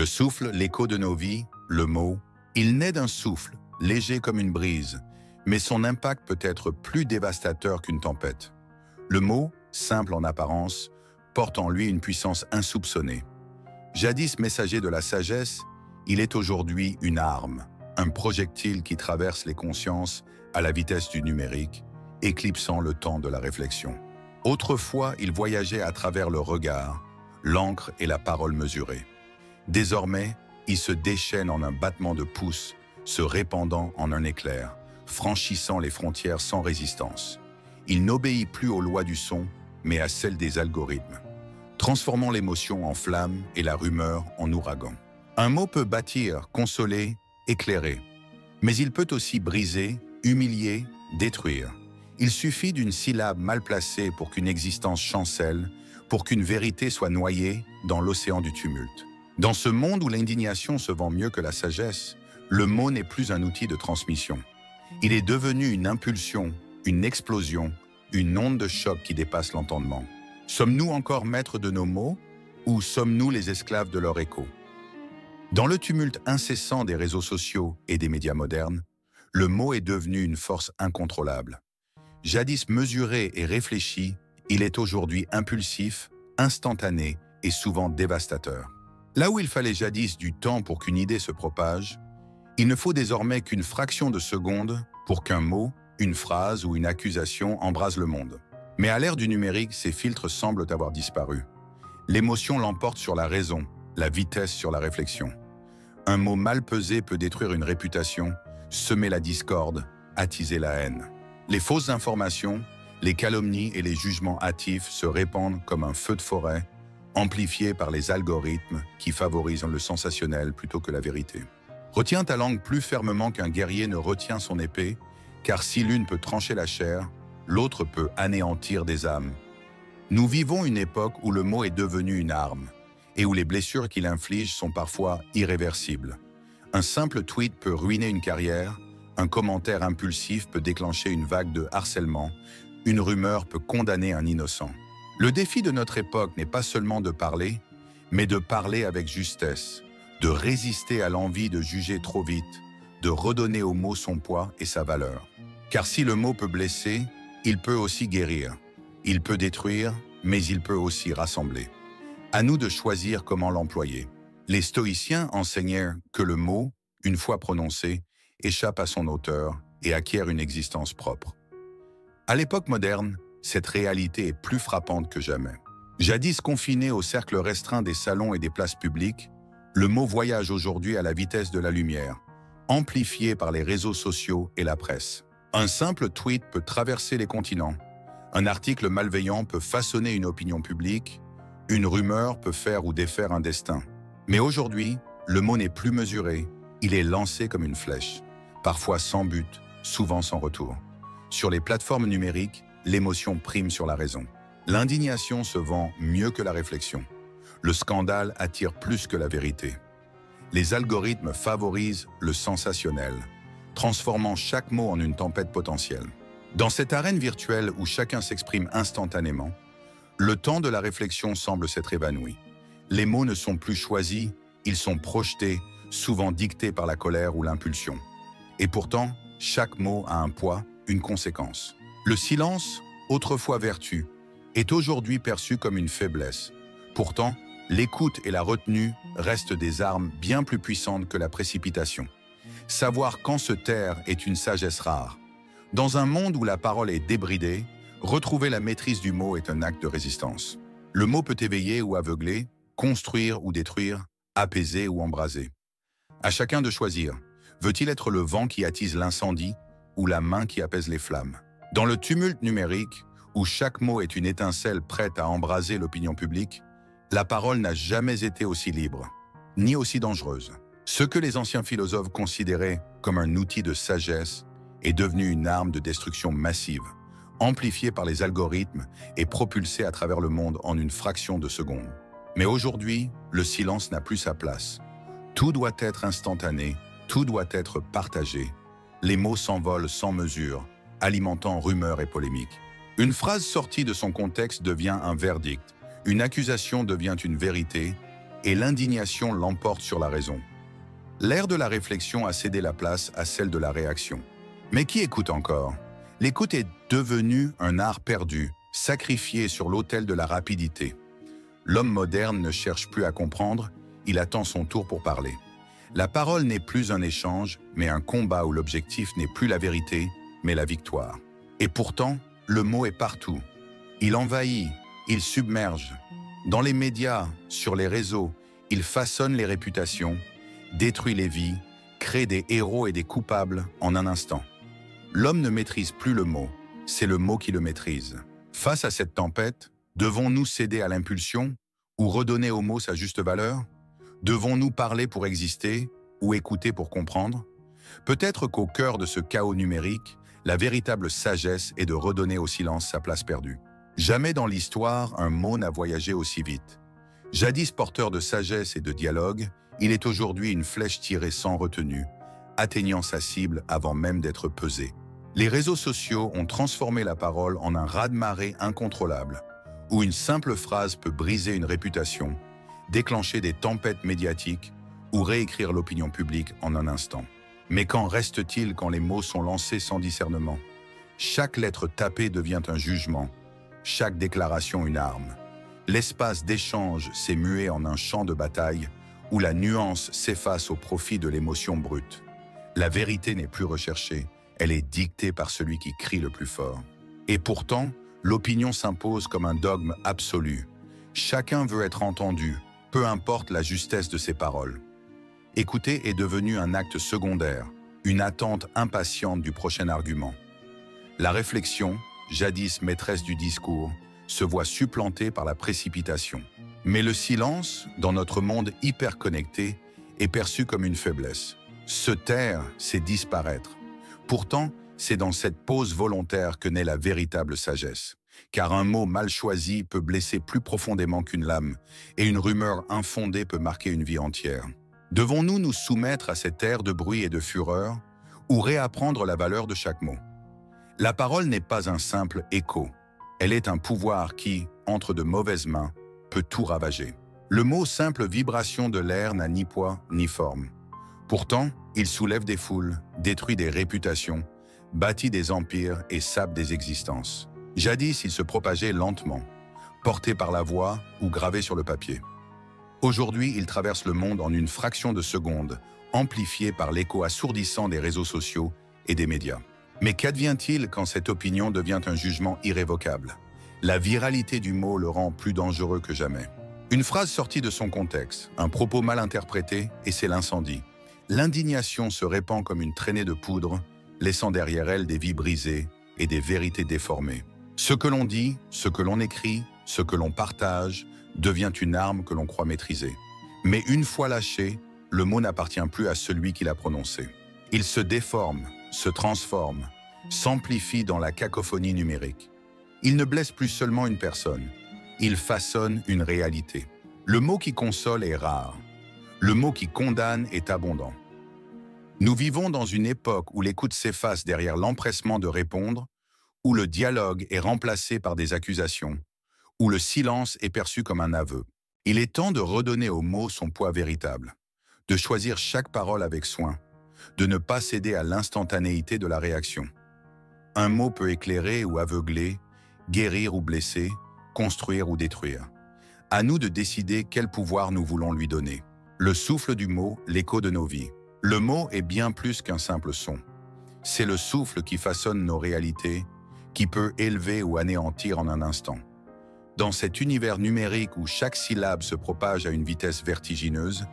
Le souffle, l'écho de nos vies, le mot, il naît d'un souffle, léger comme une brise, mais son impact peut être plus dévastateur qu'une tempête. Le mot, simple en apparence, porte en lui une puissance insoupçonnée. Jadis messager de la sagesse, il est aujourd'hui une arme, un projectile qui traverse les consciences à la vitesse du numérique, éclipsant le temps de la réflexion. Autrefois, il voyageait à travers le regard, l'encre et la parole mesurée. Désormais, il se déchaîne en un battement de pouce, se répandant en un éclair, franchissant les frontières sans résistance. Il n'obéit plus aux lois du son, mais à celles des algorithmes, transformant l'émotion en flamme et la rumeur en ouragan. Un mot peut bâtir, consoler, éclairer, mais il peut aussi briser, humilier, détruire. Il suffit d'une syllabe mal placée pour qu'une existence chancelle, pour qu'une vérité soit noyée dans l'océan du tumulte. Dans ce monde où l'indignation se vend mieux que la sagesse, le mot n'est plus un outil de transmission. Il est devenu une impulsion, une explosion, une onde de choc qui dépasse l'entendement. Sommes-nous encore maîtres de nos mots ou sommes-nous les esclaves de leur écho? Dans le tumulte incessant des réseaux sociaux et des médias modernes, le mot est devenu une force incontrôlable. Jadis mesuré et réfléchi, il est aujourd'hui impulsif, instantané et souvent dévastateur. Là où il fallait jadis du temps pour qu'une idée se propage, il ne faut désormais qu'une fraction de seconde pour qu'un mot, une phrase ou une accusation embrase le monde. Mais à l'ère du numérique, ces filtres semblent avoir disparu. L'émotion l'emporte sur la raison, la vitesse sur la réflexion. Un mot mal pesé peut détruire une réputation, semer la discorde, attiser la haine. Les fausses informations, les calomnies et les jugements hâtifs se répandent comme un feu de forêt, amplifiés par les algorithmes qui favorisent le sensationnel plutôt que la vérité. Retiens ta langue plus fermement qu'un guerrier ne retient son épée, car si l'une peut trancher la chair, l'autre peut anéantir des âmes. Nous vivons une époque où le mot est devenu une arme, et où les blessures qu'il inflige sont parfois irréversibles. Un simple tweet peut ruiner une carrière, un commentaire impulsif peut déclencher une vague de harcèlement, une rumeur peut condamner un innocent. Le défi de notre époque n'est pas seulement de parler, mais de parler avec justesse, de résister à l'envie de juger trop vite, de redonner au mot son poids et sa valeur. Car si le mot peut blesser, il peut aussi guérir. Il peut détruire, mais il peut aussi rassembler. À nous de choisir comment l'employer. Les stoïciens enseignaient que le mot, une fois prononcé, échappe à son auteur et acquiert une existence propre. À l'époque moderne, cette réalité est plus frappante que jamais. Jadis confiné au cercle restreint des salons et des places publiques, le mot voyage aujourd'hui à la vitesse de la lumière, amplifié par les réseaux sociaux et la presse. Un simple tweet peut traverser les continents. Un article malveillant peut façonner une opinion publique. Une rumeur peut faire ou défaire un destin. Mais aujourd'hui, le mot n'est plus mesuré. Il est lancé comme une flèche, parfois sans but, souvent sans retour. Sur les plateformes numériques, l'émotion prime sur la raison. L'indignation se vend mieux que la réflexion. Le scandale attire plus que la vérité. Les algorithmes favorisent le sensationnel, transformant chaque mot en une tempête potentielle. Dans cette arène virtuelle où chacun s'exprime instantanément, le temps de la réflexion semble s'être évanoui. Les mots ne sont plus choisis, ils sont projetés, souvent dictés par la colère ou l'impulsion. Et pourtant, chaque mot a un poids, une conséquence. Le silence, autrefois vertu, est aujourd'hui perçu comme une faiblesse. Pourtant, l'écoute et la retenue restent des armes bien plus puissantes que la précipitation. Savoir quand se taire est une sagesse rare. Dans un monde où la parole est débridée, retrouver la maîtrise du mot est un acte de résistance. Le mot peut éveiller ou aveugler, construire ou détruire, apaiser ou embraser. À chacun de choisir. Veut-il être le vent qui attise l'incendie ou la main qui apaise les flammes? Dans le tumulte numérique, où chaque mot est une étincelle prête à embraser l'opinion publique, la parole n'a jamais été aussi libre, ni aussi dangereuse. Ce que les anciens philosophes considéraient comme un outil de sagesse est devenu une arme de destruction massive, amplifiée par les algorithmes et propulsée à travers le monde en une fraction de seconde. Mais aujourd'hui, le silence n'a plus sa place. Tout doit être instantané, tout doit être partagé. Les mots s'envolent sans mesure, alimentant rumeurs et polémiques. Une phrase sortie de son contexte devient un verdict, une accusation devient une vérité, et l'indignation l'emporte sur la raison. L'ère de la réflexion a cédé la place à celle de la réaction. Mais qui écoute encore? L'écoute est devenue un art perdu, sacrifié sur l'autel de la rapidité. L'homme moderne ne cherche plus à comprendre, il attend son tour pour parler. La parole n'est plus un échange, mais un combat où l'objectif n'est plus la vérité, mais la victoire. Et pourtant, le mot est partout. Il envahit, il submerge. Dans les médias, sur les réseaux, il façonne les réputations, détruit les vies, crée des héros et des coupables en un instant. L'homme ne maîtrise plus le mot, c'est le mot qui le maîtrise. Face à cette tempête, devons-nous céder à l'impulsion ou redonner au mot sa juste valeur? Devons-nous parler pour exister ou écouter pour comprendre? Peut-être qu'au cœur de ce chaos numérique, la véritable sagesse est de redonner au silence sa place perdue. Jamais dans l'histoire, un mot n'a voyagé aussi vite. Jadis porteur de sagesse et de dialogue, il est aujourd'hui une flèche tirée sans retenue, atteignant sa cible avant même d'être pesé. Les réseaux sociaux ont transformé la parole en un raz-de-marée incontrôlable, où une simple phrase peut briser une réputation, déclencher des tempêtes médiatiques ou réécrire l'opinion publique en un instant. Mais qu'en reste-t-il quand les mots sont lancés sans discernement? Chaque lettre tapée devient un jugement, chaque déclaration une arme. L'espace d'échange s'est mué en un champ de bataille où la nuance s'efface au profit de l'émotion brute. La vérité n'est plus recherchée, elle est dictée par celui qui crie le plus fort. Et pourtant, l'opinion s'impose comme un dogme absolu. Chacun veut être entendu, peu importe la justesse de ses paroles. Écouter est devenu un acte secondaire, une attente impatiente du prochain argument. La réflexion, jadis maîtresse du discours, se voit supplantée par la précipitation. Mais le silence, dans notre monde hyper connecté, est perçu comme une faiblesse. Se taire, c'est disparaître. Pourtant, c'est dans cette pause volontaire que naît la véritable sagesse. Car un mot mal choisi peut blesser plus profondément qu'une lame, et une rumeur infondée peut marquer une vie entière. Devons-nous nous soumettre à cette ère de bruit et de fureur, ou réapprendre la valeur de chaque mot? La parole n'est pas un simple écho. Elle est un pouvoir qui, entre de mauvaises mains, peut tout ravager. Le mot simple vibration de l'air n'a ni poids ni forme. Pourtant, il soulève des foules, détruit des réputations, bâtit des empires et sape des existences. Jadis, il se propageait lentement, porté par la voix ou gravé sur le papier. Aujourd'hui, il traverse le monde en une fraction de seconde, amplifié par l'écho assourdissant des réseaux sociaux et des médias. Mais qu'advient-il quand cette opinion devient un jugement irrévocable? La viralité du mot le rend plus dangereux que jamais. Une phrase sortie de son contexte, un propos mal interprété, et c'est l'incendie. L'indignation se répand comme une traînée de poudre, laissant derrière elle des vies brisées et des vérités déformées. Ce que l'on dit, ce que l'on écrit, ce que l'on partage, devient une arme que l'on croit maîtriser. Mais une fois lâché, le mot n'appartient plus à celui qui l'a prononcé. Il se déforme, se transforme, s'amplifie dans la cacophonie numérique. Il ne blesse plus seulement une personne, il façonne une réalité. Le mot qui console est rare, le mot qui condamne est abondant. Nous vivons dans une époque où l'écoute s'efface derrière l'empressement de répondre, où le dialogue est remplacé par des accusations, où le silence est perçu comme un aveu. Il est temps de redonner au mot son poids véritable, de choisir chaque parole avec soin, de ne pas céder à l'instantanéité de la réaction. Un mot peut éclairer ou aveugler, guérir ou blesser, construire ou détruire. À nous de décider quel pouvoir nous voulons lui donner. Le souffle du mot, l'écho de nos vies. Le mot est bien plus qu'un simple son. C'est le souffle qui façonne nos réalités, qui peut élever ou anéantir en un instant. Dans cet univers numérique où chaque syllabe se propage à une vitesse vertigineuse,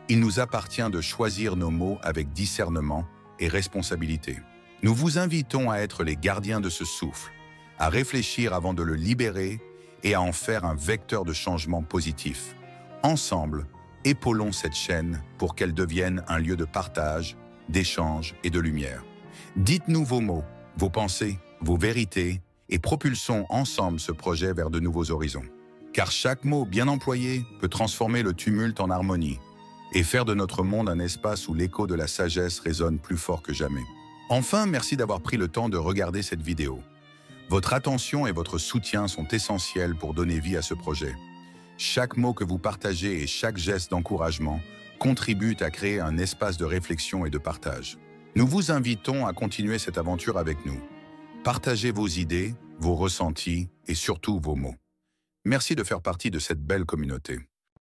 il nous appartient de choisir nos mots avec discernement et responsabilité. Nous vous invitons à être les gardiens de ce souffle, à réfléchir avant de le libérer et à en faire un vecteur de changement positif. Ensemble, épaulons cette chaîne pour qu'elle devienne un lieu de partage, d'échange et de lumière. Dites-nous vos mots, vos pensées, vos vérités et propulsons ensemble ce projet vers de nouveaux horizons. Car chaque mot bien employé peut transformer le tumulte en harmonie et faire de notre monde un espace où l'écho de la sagesse résonne plus fort que jamais. Enfin, merci d'avoir pris le temps de regarder cette vidéo. Votre attention et votre soutien sont essentiels pour donner vie à ce projet. Chaque mot que vous partagez et chaque geste d'encouragement contribuent à créer un espace de réflexion et de partage. Nous vous invitons à continuer cette aventure avec nous. Partagez vos idées, vos ressentis et surtout vos mots. Merci de faire partie de cette belle communauté.